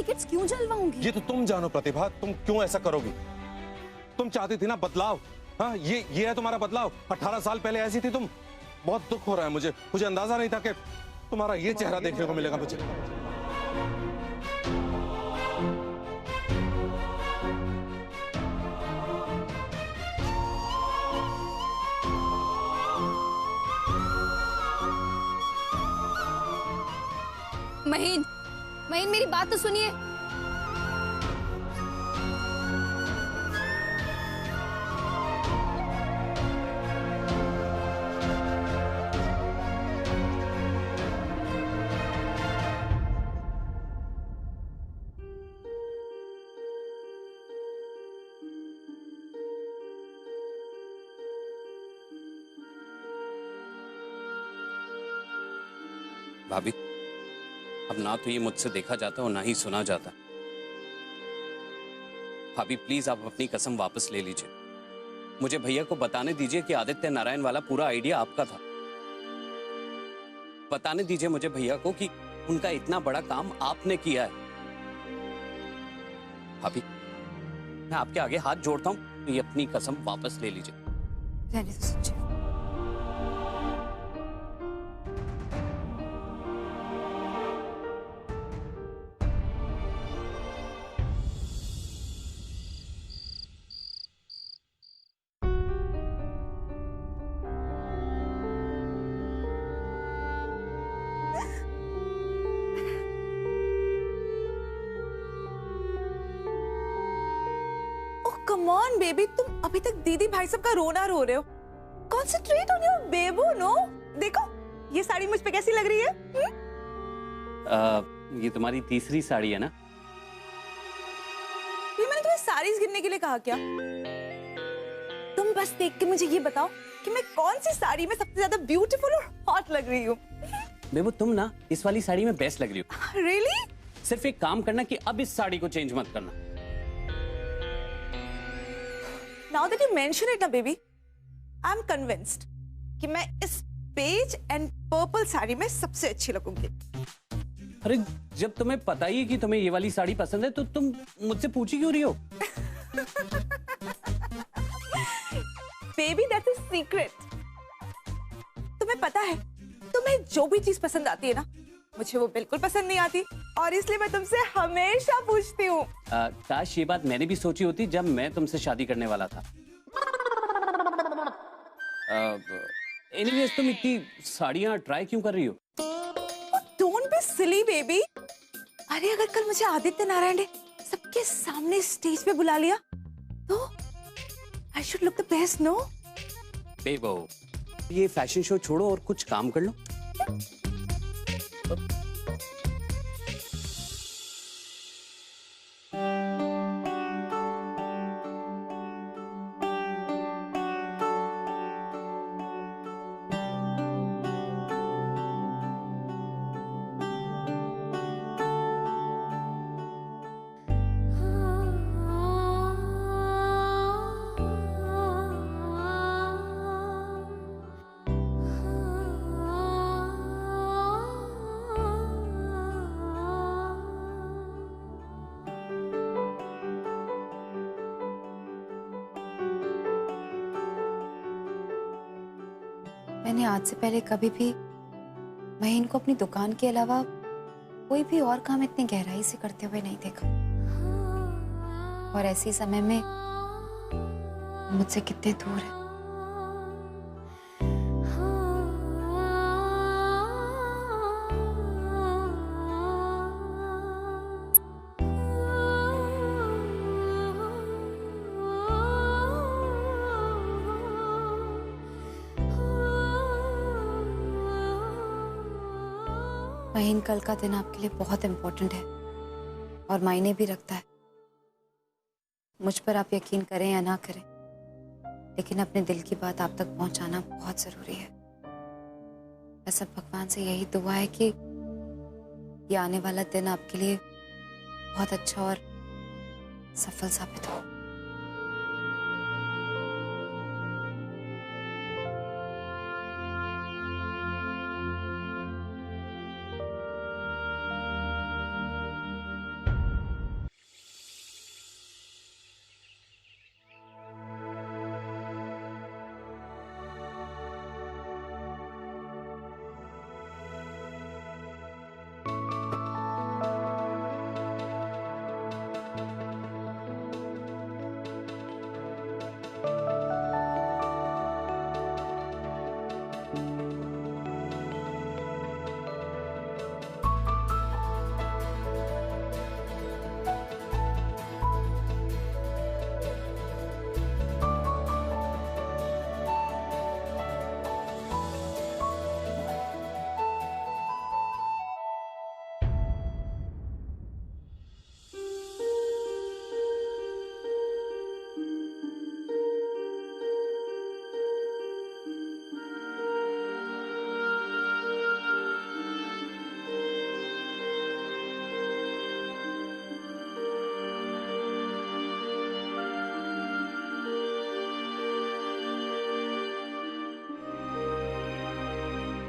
Packets क्यों जलवाऊंगी? ये तो तुम जानो प्रतिभा, तुम क्यों ऐसा करोगी? तुम चाहती थी ना बदलाव। हाँ, ये है तुम्हारा बदलाव। 18 साल पहले ऐसी थी तुम। बहुत दुख हो रहा है मुझे अंदाजा नहीं था कि तुम्हारा ये चेहरा देखने को मिलेगा मुझे। महीन, महीन मेरी बात तो सुनिए। भाभी, अब ना तो ये मुझसे देखा जाता और ना ही सुना जाता। भाभी प्लीज आप अपनी कसम वापस ले लीजिए। मुझे भैया को बताने दीजिए कि आदित्य नारायण वाला पूरा आइडिया आपका था। बताने दीजिए मुझे भैया को कि उनका इतना बड़ा काम आपने किया है। भाभी, मैं आपके आगे हाथ जोड़ता हूं, तो ये अपनी कसम वापस ले लीजिए। रहने दो सच्चे। कम ऑन बेबी, तुम अभी तक दीदी भाई सब का रोना रो रहे हो। कॉन्सेंट्रेट ऑन योर बेबू। नो, देखो ये साड़ी मुझ पे कैसी लग रही है? ये तुम्हारी तीसरी साड़ी है ना? ये मैंने तुम्हें साड़ीज गिनने के लिए कहा क्या? तुम बस देख के मुझे ये बताओ कि मैं कौन सी साड़ी में सबसे ज्यादा ब्यूटीफुल और हॉट लग रही हूँ? बेबू तुम ना इस वाली साड़ी में बेस्ट लग रही हो। रियली? सिर्फ एक काम करना कि अब इस साड़ी को चेंज मत करना। Now that you mention it, ना बेबी, I'm convinced कि मैं इस बेज एंड पर्पल साड़ी में सबसे अच्छी लगूंगी। अरे जब तुम्हें पता ही है कि तुम्हें ये वाली साड़ी पसंद है तो तुम मुझसे पूछी क्यों रही हो? Baby that's a secret. तुम्हें पता है, तुम्हें जो भी चीज पसंद आती है ना, मुझे वो बिल्कुल पसंद नहीं आती, और इसलिए मैं तुमसे हमेशा पूछती हूँ। काश ये बात मैंने भी सोची होती जब मैं तुमसे शादी करने वाला था। एनीवेज तुम इतनी साड़ियाँ ट्राई क्यों कर रही हो? Don't be silly baby. अरे अगर कल मुझे आदित्य नारायण ने सबके सामने स्टेज पे बुला लिया तो I should look the best, no? Bebo, ये फैशन शो छोड़ो और कुछ काम कर लो। मैंने आज से पहले कभी भी महीन को अपनी दुकान के अलावा कोई भी और काम इतनी गहराई से करते हुए नहीं देखा। और ऐसे समय में मुझसे कितने दूर है। महीन, कल का दिन आपके लिए बहुत इम्पोर्टेंट है और मायने भी रखता है। मुझ पर आप यकीन करें या ना करें, लेकिन अपने दिल की बात आप तक पहुंचाना बहुत जरूरी है। बस अब भगवान से यही दुआ है कि ये आने वाला दिन आपके लिए बहुत अच्छा और सफल साबित हो।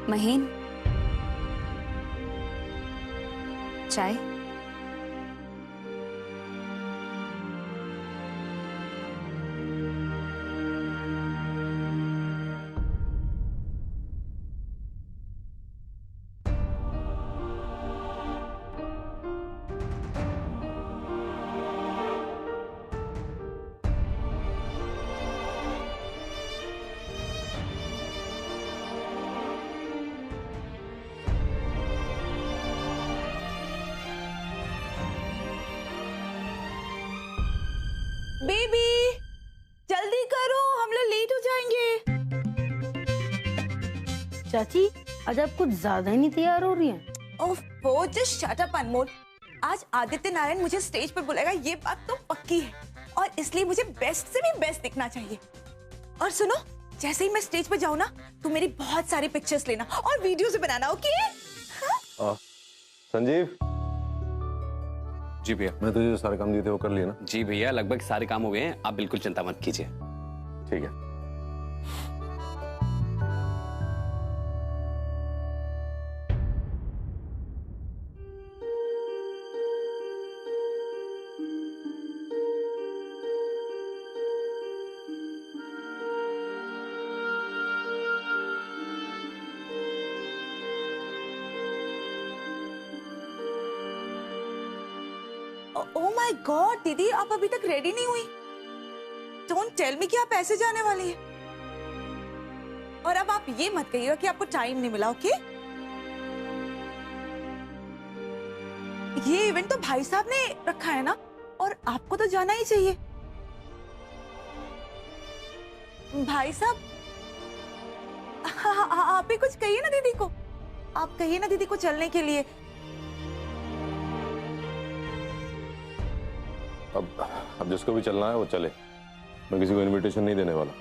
महीन, चाय? बेबी जल्दी करो, हम लोग लेट हो जाएंगे। चाची आज आप कुछ ज्यादा ही नहीं तैयार हो रही हैं। ओह वो जस्ट शट अप अनमोल। आज आदित्य नारायण मुझे स्टेज पर बुलाएगा, ये बात तो पक्की है, और इसलिए मुझे बेस्ट से भी बेस्ट दिखना चाहिए। और सुनो, जैसे ही मैं स्टेज पर जाऊँ ना, तो मेरी बहुत सारी पिक्चर्स लेना और वीडियोस भी बनाना, ओके? संजीव, जी भैया। मैं तुझे जो सारे काम दिए थे वो कर लिए ना? जी भैया, लगभग सारे काम हो गए हैं, आप बिल्कुल चिंता मत कीजिए। ठीक है। ओह माय गॉड दीदी, आप अभी तक रेडी नहीं हुई। डोंट टेल मी कि आप ऐसे जाने वाली हैं। और अब आप ये मत कहिएगा कि आपको टाइम नहीं मिला, ओके? ये इवेंट तो भाई साहब ने रखा है ना, और आपको तो जाना ही चाहिए। भाई साहब, आप ही कुछ कहिए ना दीदी को, आप कहिए ना दीदी को चलने के लिए। अब जिसको भी चलना है वो चले, मैं किसी को इनविटेशन नहीं देने वाला।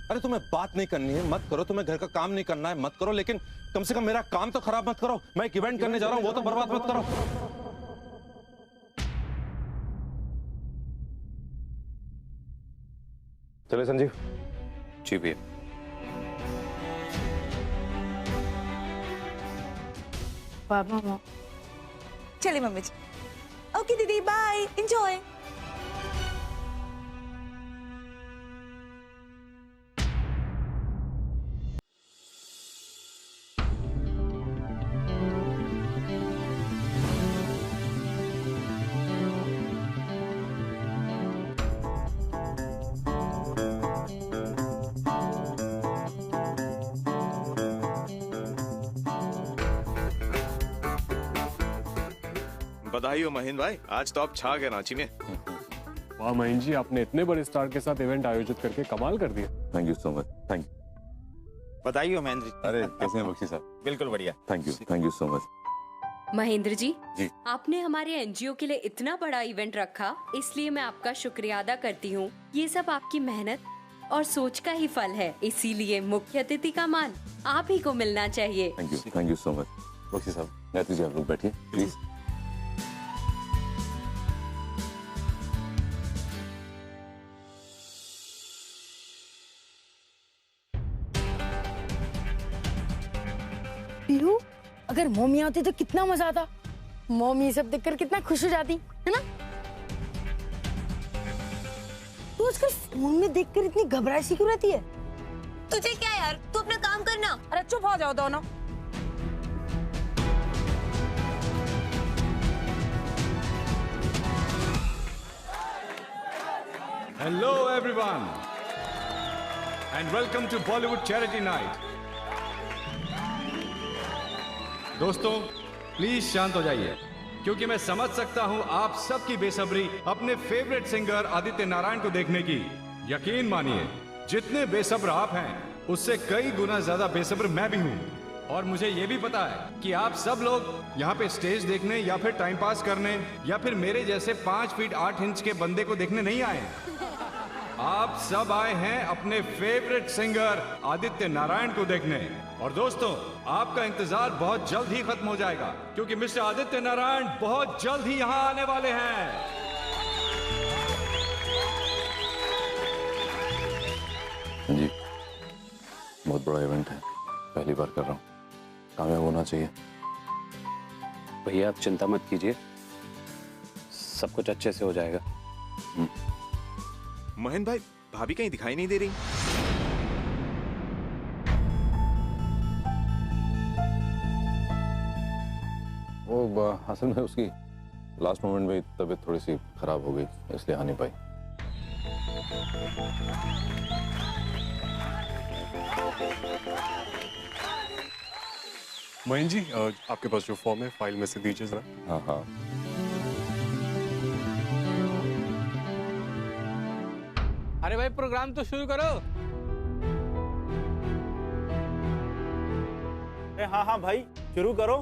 अरे तुम्हें बात नहीं करनी है मत करो, तुम्हें घर का काम नहीं करना है मत करो, लेकिन कम से कम मेरा काम तो खराब मत करो। मैं एक इवेंट करने जा रहा हूं, वो तो बर्बाद मत करो। चले संजीव। जी भैया। पापा चलिए मम्मी जी। ओके दीदी, बाय, एंजॉय। बधाई हो महीन भाई, आज तो आप छा गए रांची में। वाह महीन जी, आपने इतने बड़े स्टार के साथ इवेंट आयोजित करके कमाल कर दिया। Thank you so much. Thank you. बधाई हो महेंद्र जी। अरे कैसे हैं बख्शी साहब? बिल्कुल बढ़िया। Thank you so much. Mahendra ji, जी। आपने हमारे एनजीओ के लिए इतना बड़ा इवेंट रखा, इसलिए मैं आपका शुक्रिया अदा करती हूँ। ये सब आपकी मेहनत और सोच का ही फल है, इसीलिए मुख्य अतिथि का मान आप ही को मिलना चाहिए। Thank you so much. Bakshi साहब, गायत्री जी आप लोग बैठिए प्लीज। पीहू, अगर मम्मी आती तो कितना मजा आता। मम्मी ये सब देखकर कितना खुश हो जाती है ना। तू आजकल फोन में देखकर इतनी घबराई सी क्यों रहती है? तुझे क्या यार, तू अपना काम करना। अरे चुप हो जाओ दोनों। Hello everyone and welcome to Bollywood Charity Night. दोस्तों प्लीज शांत हो जाइए, क्योंकि मैं समझ सकता हूं आप सबकी बेसब्री अपने फेवरेट सिंगर आदित्य नारायण को देखने की। यकीन मानिए, जितने बेसब्र आप हैं उससे कई गुना ज्यादा बेसब्र मैं भी हूं। और मुझे ये भी पता है कि आप सब लोग यहाँ पे स्टेज देखने या फिर टाइम पास करने या फिर मेरे जैसे 5 फीट 8 इंच के बंदे को देखने नहीं आए। आप सब आए हैं अपने फेवरेट सिंगर आदित्य नारायण को देखने। और दोस्तों, आपका इंतजार बहुत जल्द ही खत्म हो जाएगा, क्योंकि मिस्टर आदित्य नारायण बहुत जल्द ही यहाँ आने वाले हैं। जी बहुत बड़ा इवेंट है, पहली बार कर रहा हूँ, कामयाब होना चाहिए। भैया आप चिंता मत कीजिए, सब कुछ अच्छे से हो जाएगा। महेंद्र भाई, भाभी कहीं दिखाई नहीं दे रही। वो असल में उसकी लास्ट मोमेंट में तबीयत थोड़ी सी खराब हो गई, इसलिए आ नहीं पाई। महेंद्र जी, आपके पास जो फॉर्म है फाइल में से दीजिए जरा। हाँ हाँ। अरे भाई प्रोग्राम तो शुरू करो। हाँ हाँ भाई शुरू करो।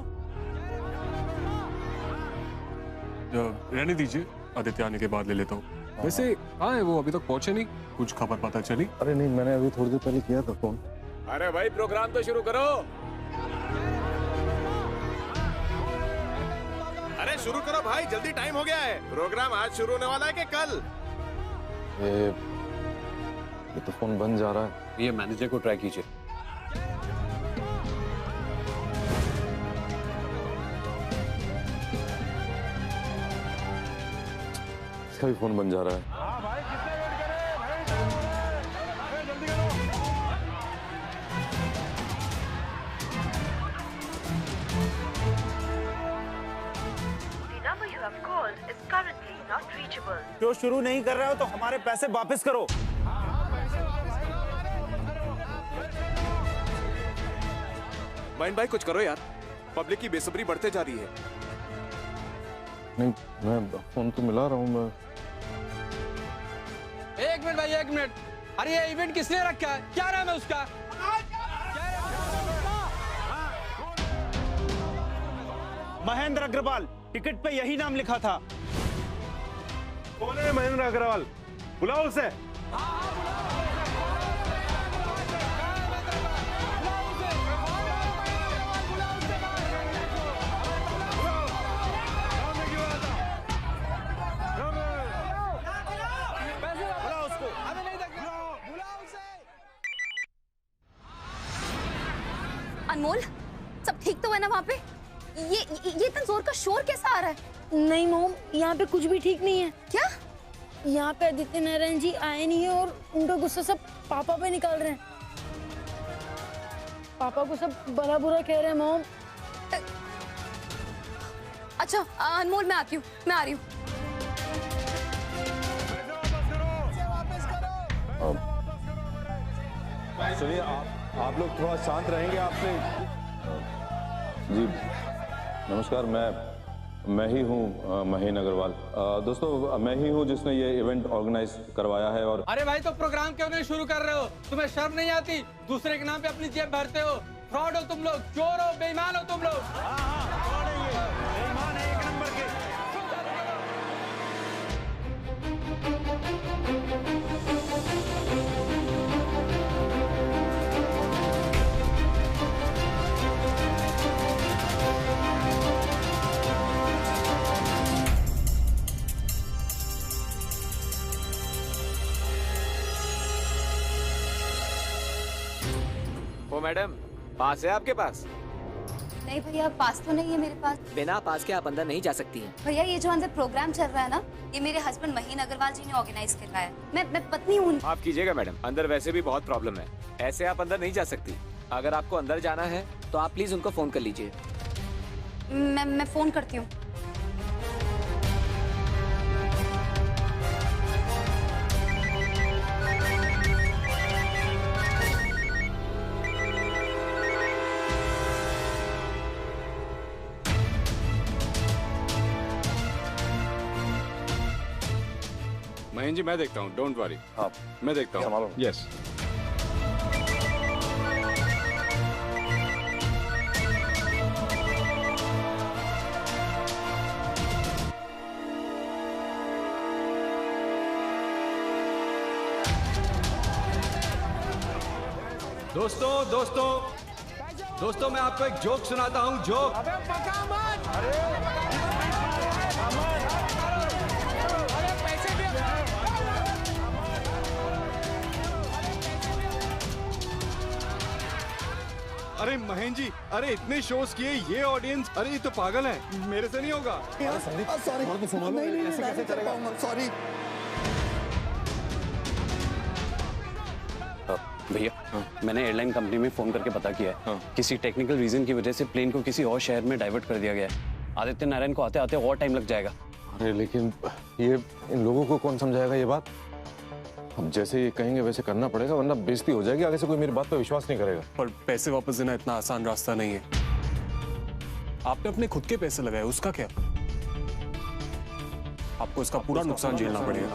रहने दीजिए, आदित्य आने के बाद ले लेता हूँ। वैसे कहाँ है वो, अभी तक पहुंचे नहीं, कुछ खबर पता चली? अरे नहीं, मैंने अभी थोड़ी देर पहले किया था फोन। अरे भाई प्रोग्राम तो शुरू करो। अरे शुरू करो भाई, जल्दी टाइम हो गया है। प्रोग्राम आज शुरू होने वाला है कि कल? ये तो फोन बंद जा रहा है। ये मैनेजर को ट्राई कीजिए। इसका भी फोन बंद जा रहा है। जो शुरू नहीं कर रहे हो तो हमारे पैसे वापस करो। महेंद्र भाई कुछ करो यार, पब्लिक की बेसब्री बढ़ते जा रही है। नहीं, मैं फोन तो मिला रहा हूँ मैं। एक मिनट भाई, एक मिनट। अरे ये इवेंट किसने रखा है, क्या नाम है उसका? महेंद्र अग्रवाल, टिकट पे यही नाम लिखा था। कौन है महेंद्र अग्रवाल? बुलाओ उसे। अनमोल, सब ठीक तो है ना वहाँ पे? ये इतना जोर का शोर कैसा आ रहा है? नहीं मोम, यहाँ पे कुछ भी ठीक नहीं है। क्या? यहाँ पे आदित्य नारायण जी आए नहीं है और उनका गुस्सा सब पापा पे निकाल रहे हैं। पापा को सब बड़ा बुरा कह रहे हैं मोम। अच्छा अनमोल, मैं आती हूँ, मैं आ रही हूँ। सुनिए, आप लोग थोड़ा शांत रहेंगे। आपने जी नमस्कार, मैं ही हूँ महेंद्र अग्रवाल। दोस्तों, मैं ही हूँ जिसने ये इवेंट ऑर्गेनाइज करवाया है। और अरे भाई तो प्रोग्राम क्यों नहीं शुरू कर रहे हो? तुम्हें शर्म नहीं आती? दूसरे के नाम पे अपनी जेब भरते हो। फ्रॉड हो तुम लोग, चोर हो, बेईमान हो तुम लोग। बेईमान है एक नंबर के। ओ मैडम, पास है आपके पास? नहीं भैया, पास तो नहीं है मेरे पास। बिना पास के आप अंदर नहीं जा सकती हैं। भैया ये जो अंदर प्रोग्राम चल रहा है ना, ये मेरे हस्बैंड महीन अग्रवाल जी ने ऑर्गेनाइज करवाया है। मैं पत्नी हूँ। आप कीजिएगा मैडम, अंदर वैसे भी बहुत प्रॉब्लम है, ऐसे आप अंदर नहीं जा सकती। अगर आपको अंदर जाना है तो आप प्लीज उनको फोन कर लीजिए। मैं फोन करती हूँ। महेंद्र जी मैं देखता हूँ, डोंट वरी। हाँ, मैं देखता हूँ। यस। दोस्तों मैं आपको एक जोक सुनाता हूँ। जोक। अरे महेंद्र जी, अरे इतने शोज किए, ये ऑडियंस, अरे ये तो पागल है, मेरे से नहीं होगा। सॉरी। भैया मैंने एयरलाइन कंपनी में फोन करके पता किया है। किसी टेक्निकल रीजन की वजह से प्लेन को किसी और शहर में डाइवर्ट कर दिया गया है। आदित्य नारायण को आते आते और टाइम लग जाएगा। अरे लेकिन ये इन लोगों को कौन समझाएगा ये बात? अब जैसे ये कहेंगे वैसे करना पड़ेगा, वरना बेइज्जती हो जाएगी, आगे से कोई मेरी बात पर विश्वास नहीं करेगा। पर पैसे वापस देना इतना आसान रास्ता नहीं है। आपने अपने खुद के पैसे लगाए, उसका क्या? आपको इसका पूरा नुकसान झेलना पड़ेगा।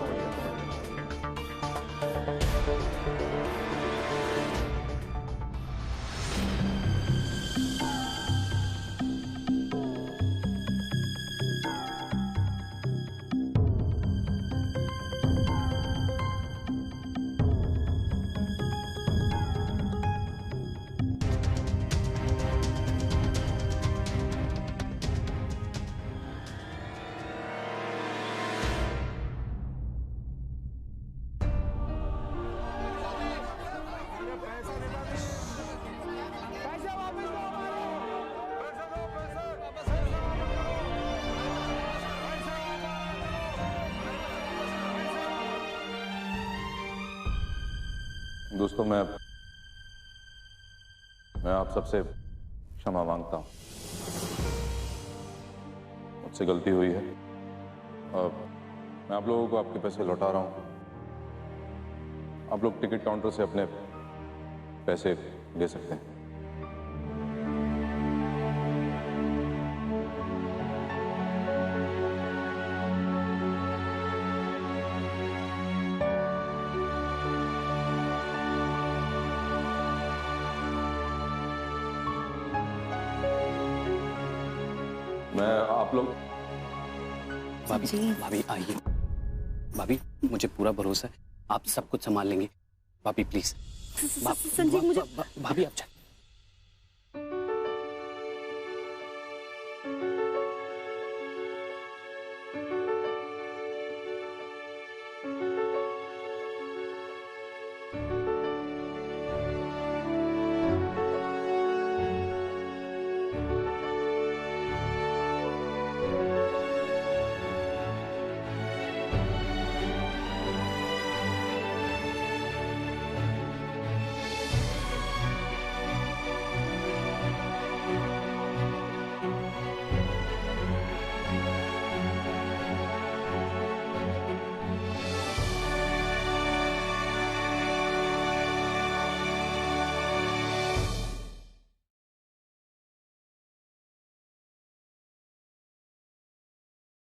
दोस्तों मैं आप सबसे क्षमा मांगता हूं, मुझसे गलती हुई है। मैं आप लोगों को आपके पैसे लौटा रहा हूं। आप लोग टिकट काउंटर से अपने पैसे ले सकते हैं। मैं आप लोग भाभी आइए। भाभी मुझे पूरा भरोसा है, आप सब कुछ संभाल लेंगे। भाभी प्लीज। संजीव मुझे भाभी आप